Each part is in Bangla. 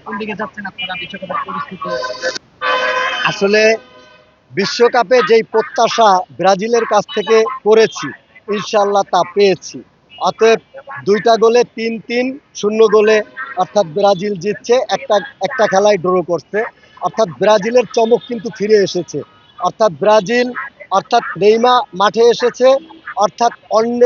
কোন দিকে যাচ্ছেন আপনারা বিশ্বকাপের পরিস্থিতি? আসলে বিশ্বকাপে যেই প্রত্যাশা ব্রাজিলের কাছ থেকে করেছি, ইনশাল্লাহ তা পেয়েছি। অতএব ২টা গোলে ৩-৩, ০ গোলে অর্থাৎ ব্রাজিল জিতছে। একটা একটা খেলায় ড্র করছে। অর্থাৎ ব্রাজিলের চমক কিন্তু ফিরে এসেছে। অর্থাৎ ব্রাজিল, অর্থাৎ নেইমা মাঠে এসেছে। অর্থাৎ অন্য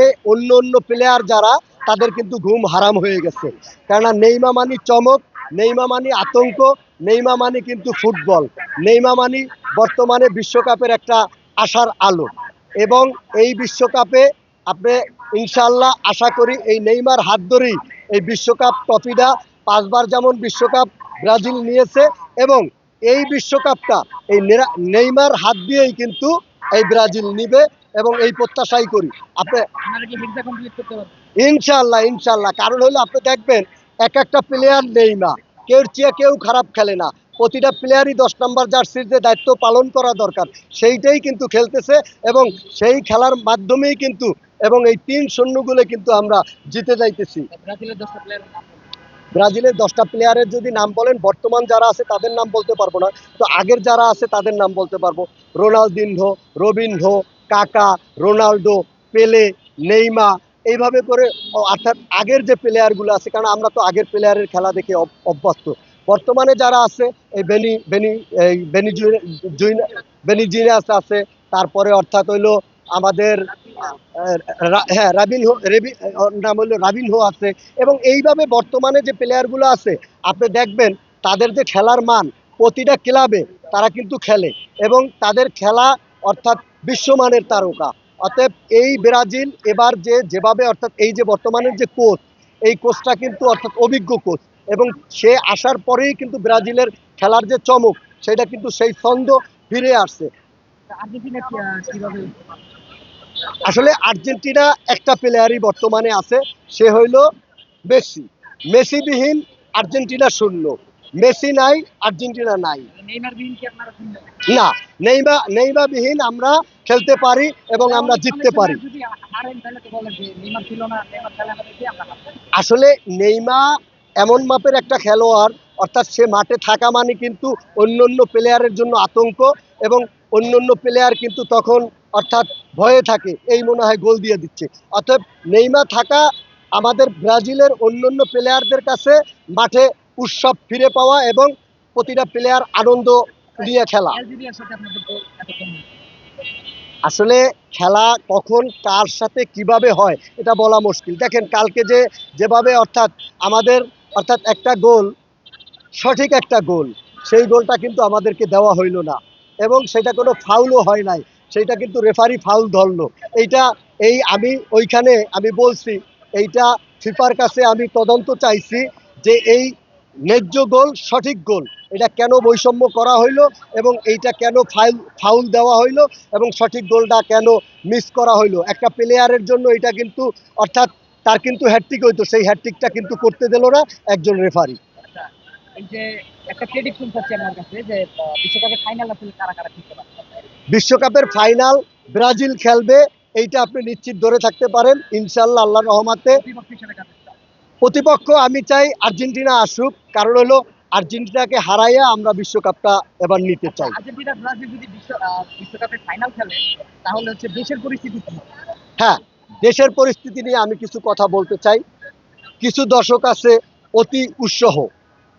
অন্য প্লেয়ার যারা, তাদের কিন্তু ঘুম হারাম হয়ে গেছে। কেননা নেইমা মানি চমক, নেইমা মানি আতঙ্ক, নেইমা মানি কিন্তু ফুটবল, নেইমা মানি বর্তমানে বিশ্বকাপের একটা আশার আলো। এবং এই বিশ্বকাপে আপনি ইনশাল্লাহ আশা করি এই নেইমার হাত ধরেই এই বিশ্বকাপ ট্রফিটা 5বার যেমন বিশ্বকাপ ব্রাজিল নিয়েছে, এবং এই বিশ্বকাপটা এই নেইমার হাত দিয়েই কিন্তু এই ব্রাজিল নিবে, এবং এই প্রত্যাশাই করি। আপনি আপনারা কি ভিসা কমপ্লিট করতে পারবেন? ইনশাল্লাহ ইনশাল্লাহ, কারণ হলো আপনি দেখবেন এক একটা প্লেয়ার নেইমা, কেউ চেয়ে কেউ খারাপ খেলে না। প্রতিটা প্লেয়ারই 10 নম্বর জার্সির যে দায়িত্ব পালন করা দরকার, সেইটাই কিন্তু খেলতেছে, এবং সেই খেলার মাধ্যমেই কিন্তু, এবং এই ৩-০ গোলে কিন্তু আমরা জিতে যাইতেছি। ব্রাজিলের 10টা প্লেয়ারের নাম বলুন। ব্রাজিলের 10টা প্লেয়ারের যদি নাম বলেন, বর্তমান যারা আছে তাদের নাম বলতে পারবো না, তো আগের যারা আছে তাদের নাম বলতে পারবো। রোনালদিনহো, রবিনহো, কাকা, রোনাল্ডো, পেলে, নেইমা, এইভাবে করে অর্থাৎ আগের যে প্লেয়ারগুলো আছে, কারণ আমরা তো আগের প্লেয়ারের খেলা দেখে অভ্যস্ত। বর্তমানে যারা আছে এই বেনি জিনাস আছে, তারপরে অর্থাৎ হইলো আমাদের হ্যাঁ রাবিনহো, ওর নাম হলো রাবিনহো আছে। এবং এইভাবে বর্তমানে যে প্লেয়ারগুলো আছে, আপনি দেখবেন তাদের যে খেলার মান, প্রতিটা ক্লাবে তারা কিন্তু খেলে, এবং তাদের খেলা অর্থাৎ বিশ্বমানের তারকা। অতএব এই ব্রাজিল এবার যেভাবে অর্থাৎ এই যে বর্তমানের যে কোচ, এই কোচটা কিন্তু অর্থাৎ অভিজ্ঞ কোচ, এবং সে আসার পরেই কিন্তু ব্রাজিলের খেলার যে চমক, সেটা কিন্তু সেই ছন্দ ফিরে আসছে। আর্জেন্টিনা কিভাবে? আসলে আর্জেন্টিনা একটা প্লেয়ারই বর্তমানে আছে, সে হইল মেসি। মেসিবিহীন আর্জেন্টিনা শূন্য। মেসি নাই, আর্জেন্টিনা নাই। নেইমার বিহীন কি আপনারা শুনলেন? না, নেইমারবিহীন আমরা খেলতে পারি এবং আমরা জিততে পারি। যদি হারেন তাহলে তো বলেন যে নেইমার ছিল না, নেইমার খেলে না দেখে আমরা হারলাম। আসলে নেইমা এমন মাপের একটা খেলোয়াড়, অর্থাৎ সে মাঠে থাকা মানে কিন্তু অন্য অন্য প্লেয়ারের জন্য আতঙ্ক, এবং অন্য অন্য প্লেয়ার কিন্তু তখন অর্থাৎ ভয়ে থাকে, এই মনে হয় গোল দিয়ে দিচ্ছে। অতএব নেইমা থাকা আমাদের ব্রাজিলের অন্য অন্য প্লেয়ারদের কাছে মাঠে উৎসব ফিরে পাওয়া, এবং প্রতিটা প্লেয়ার আনন্দ নিয়ে খেলা। আলজেরিয়ার সাথে আপনাদের তো এত কম। আসলে খেলা কখন কার সাথে কিভাবে হয় এটা বলা মুশকিল। দেখেন কালকে যেভাবে অর্থাৎ আমাদের অর্থাৎ একটা গোল, সঠিক একটা গোল, সেই গোলটা কিন্তু আমাদেরকে দেওয়া হইল না, এবং সেটা কোনো ফাউলও হয় নাই, সেটা কিন্তু রেফারি ফাউল ধরলো। এইটা আমি ওইখানে আমি বলছি, এইটা ফিফার কাছে আমি তদন্ত চাইছি, যে এই ন্যায্য গোল, সঠিক গোল, এটা কেন বৈষম্য করা হইলো, এবং এইটা কেন ফাউল দেওয়া হইলো, এবং সঠিক গোলটা কেন মিস করা হইলো। একটা প্লেয়ারের জন্য এটা কিন্তু অর্থাৎ তার কিন্তু হ্যাটট্রিক হইতো, সেই হ্যাটট্রিকটা কিন্তু করতে দিল না একজন রেফারি। আচ্ছা, এই যে একটা প্রেডিকশন চাচ্ছি আমার কাছে যে বিশ্বকাপের ফাইনাল আসলে কারা কারা খেলতে পারে? বিশ্বকাপের ফাইনাল ব্রাজিল খেলবে, এইটা আপনি নিশ্চিত ধরে থাকতে পারেন ইনশাল্লাহ, আল্লাহর রহমতে। প্রতিপক্ষ হিসেবে কাদের চান? প্রতিপক্ষ আমি চাই আর্জেন্টিনা আসুক, কারণ হলো আর্জেন্টিনাকে হারাইয়া আমরা বিশ্বকাপটা এবার নিতে আচ্ছা, চাই। আর্জেন্টিনা ব্রাজিল যদি বিশ্বকাপের ফাইনাল খেলে তাহলে হচ্ছে দেশের পরিস্থিতি কি হবে? হ্যাঁ, দেশের পরিস্থিতি নিয়ে আমি কিছু কথা বলতে চাই। কিছু দর্শক আছে অতি উৎসাহ,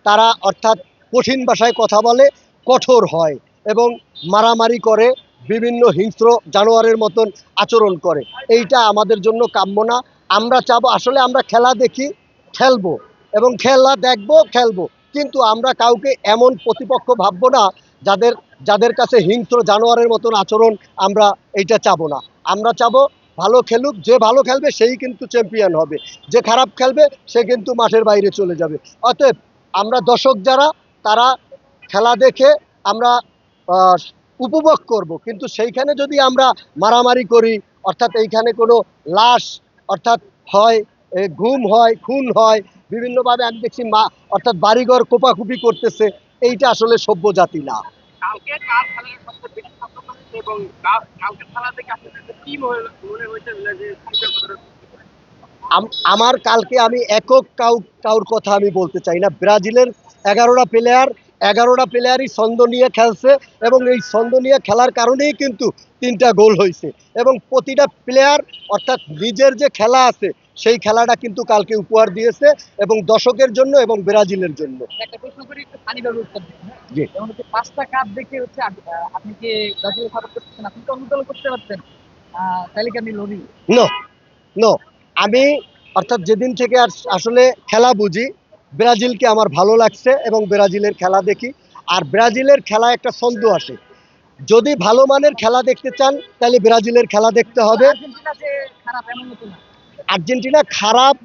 তারা অর্থাৎ কঠিন ভাষায় কথা বলে, কঠোর হয়, এবং মারামারি করে, বিভিন্ন হিংস্র জানোয়ারের মতন আচরণ করে। এইটা আমাদের জন্য কাম্য না। আমরা চাবো, আসলে আমরা খেলা দেখি, খেলবো, এবং খেলা দেখবো, খেলবো, কিন্তু আমরা কাউকে এমন প্রতিপক্ষ ভাববো না যাদের যাদের কাছে হিংস্র জানোয়ারের মতন আচরণ। আমরা এইটা চাবো না। আমরা চাবো ভালো খেলুক, যে ভালো খেলবে সেই কিন্তু চ্যাম্পিয়ন হবে, যে খারাপ খেলবে সে কিন্তু মাঠের বাইরে চলে যাবে। অতএব আমরা দর্শক যারা, তারা খেলা দেখে আমরা আহ, উপভোগ করব, কিন্তু সেইখানে যদি আমরা মারামারি করি, অর্থাৎ এইখানে কোনো লাশ অর্থাৎ হয়, গুম হয়, খুন হয়, বিভিন্নভাবে আমি দেখছি অর্থাৎ বাড়িঘর কোপাকুপি করতেছে, এইটা আসলে সভ্য জাতি না। কালকে কার খেলাটা সবচেয়ে বেশি পছন্দ হয়েছে এবং কালকের খেলা থেকে আপনাদের কি মনে হয়েছে যে আমার কালকে আমি একক কাউর কথা আমি বলতে চাই না। ব্রাজিলের 11টা প্লেয়ারই ছন্দ নিয়ে খেলছে এবং এই ছন্দ নিয়ে খেলার কারণেই কিন্তু 3টা গোল হয়েছে এবং প্রতিটা প্লেয়ার অর্থাৎ নিজের যে খেলা আছে সেই খেলাটা কিন্তু কালকে উপহার দিয়েছে এবং দর্শকের জন্য এবং ব্রাজিলের জন্য। একটা প্রশ্ন করি, একটু ফানিভাবে উত্তর দিন, হ্যাঁ? জি। যেমন হচ্ছে 5টা কাপ দেখে হচ্ছে আপনি কি ব্রাজিল সাপোর্ট করতেছেন? আপনি তো অন্য দল করতে পারতেন। তাহলে কি আমি লোভী? নো নো আমি অর্থাৎ যেদিন থেকে আসলে খেলা বুঝি, ব্রাজিলকে আমার ভালো লাগছে এবং ব্রাজিলের খেলা দেখি। আর ব্রাজিলের খেলা একটা ছন্দ আসে। যদি ভালো মানের খেলা দেখতে চান তাহলে ব্রাজিলের খেলা দেখতে হবে। আর্জেন্টিনা যে খারাপ এমন হতো না। আর্জেন্টিনা খারাপ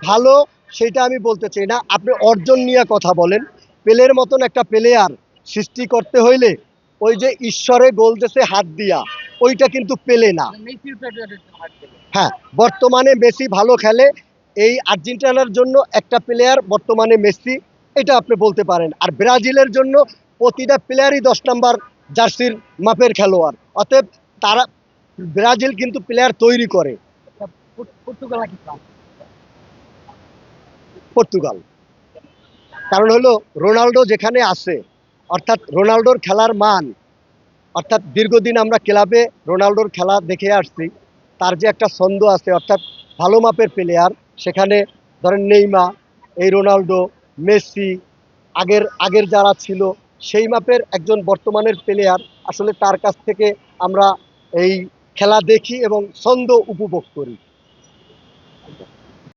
ভালো সেটা আমি বলতে চাই না। আপনি অর্জন নিয়ে কথা বলেন। পেলের মতন একটা প্লেয়ার সৃষ্টি করতে হইলে ওই যে ঈশ্বরে গোল দেশে হাত দিয়া, ওইটা কিন্তু পেলে না। মেসির ফেভারিট হার্ট গেল। হ্যাঁ, বর্তমানে মেসি ভালো খেলে। এই আর্জেন্টিনার জন্য একটা প্লেয়ার বর্তমানে মেসি, এটা আপনি বলতে পারেন। আর ব্রাজিলের জন্য প্রতিটা প্লেয়ারই 10 নম্বর জার্সির মাপের খেলোয়াড়। অতএব তারা ব্রাজিল কিন্তু প্লেয়ার তৈরি করে। পর্তুগাল নাকি ফ্রান্স? পর্তুগাল। কারণ হলো রোনাল্ডো যেখানে আছে, অর্থাৎ রোনাল্ডোর খেলার মান, অর্থাৎ দীর্ঘদিন আমরা ক্লাবে রোনাল্ডোর খেলা দেখে আসছি। তার যে একটা ছন্দ আছে, অর্থাৎ ভালো মাপের প্লেয়ার, সেখানে ধরেন নেইমা, এই রোনাল্ডো, মেসি, আগের আগের যারা ছিল সেই মাপের একজন বর্তমানের প্লেয়ার। আসলে তার কাছ থেকে আমরা এই খেলা দেখি এবং ছন্দ উপভোগ করি।